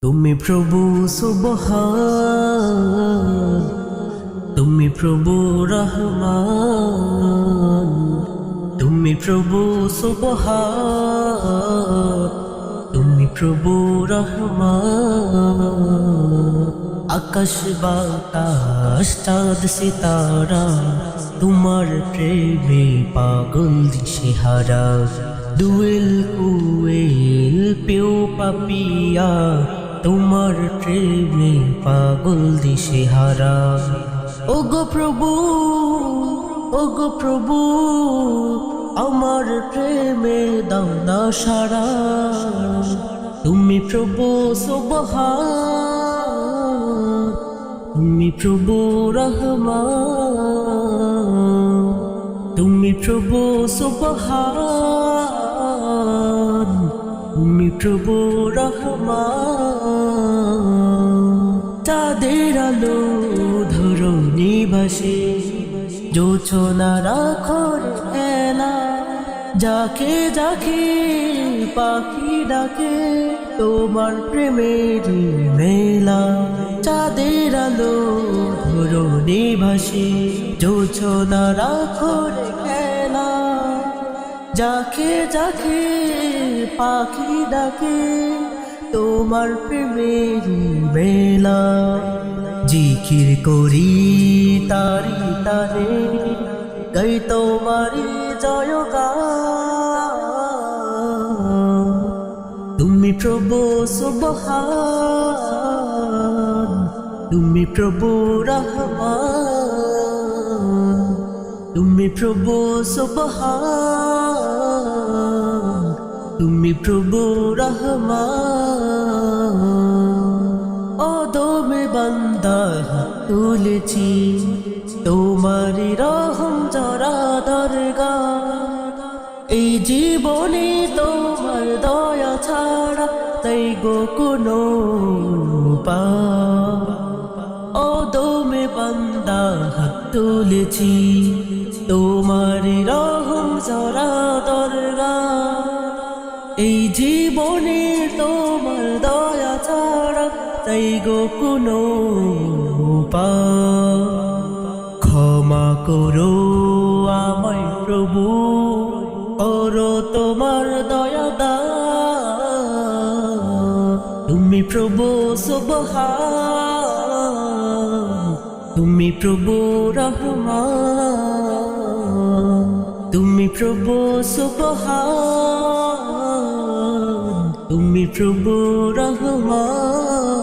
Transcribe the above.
তুমি প্রভু সুবহান, তুমি প্রভু রহমান, তুমি প্রভু সুবহান, তুমি প্রভু রহমান। আকাশ বাতাস চাঁদ সিতারা তোমার প্রেমে পাগল দিশেহারা। দুয়েল কুয়েল পেও পাপিয়া তোমার প্রেমে পাগল দিশেহারা। ওগো প্রভু, ওগো প্রভু, আমার প্রেমে দাও না সারা। তুমি প্রভু সুবহান, তুমি প্রভু রহমান, তুমি প্রভু সুবহান, তুমি প্রভু রহমান। চাঁদের আলো ধরণী ভাসে, জোছনা রাখর এলা, যাকে যাকে পাখি ডাকে তোমার প্রেমের মেলা। চাঁদের আলো ধরণী ভাসে, জোছনা রাখর এলা, যাকে যাকে পাখি ডাকে তোমার প্রেমের বেলা। জিকির করি তারি তারে, গাই তোমারি জয়গান। তুমি প্রভু সুবহান, তুমি প্রভু রহমান, তুমি প্রভু সুবহান, তুমি প্রভু রহমান। অদমে বান্দা হাত তুলেছি, তোমারি রহম জরা দরগাহ। এই জীবনে তোমার দয়া ছাড়া তাই গো কোনো উপায়। অদমে বান্দা হাত তুলেছি, তোমারি রহম জরা দরগাহ। এই জীবনে তোমার দয়া ছাড়া তাই গো কোনো উপায়। ক্ষমা করো আমায় প্রভু, করো তোমার দয়া দান। তুমি প্রভু সুবহান, তুমি প্রভু রহমান, তুমি প্রভু সুবহান, তুমি প্রভু রহমান।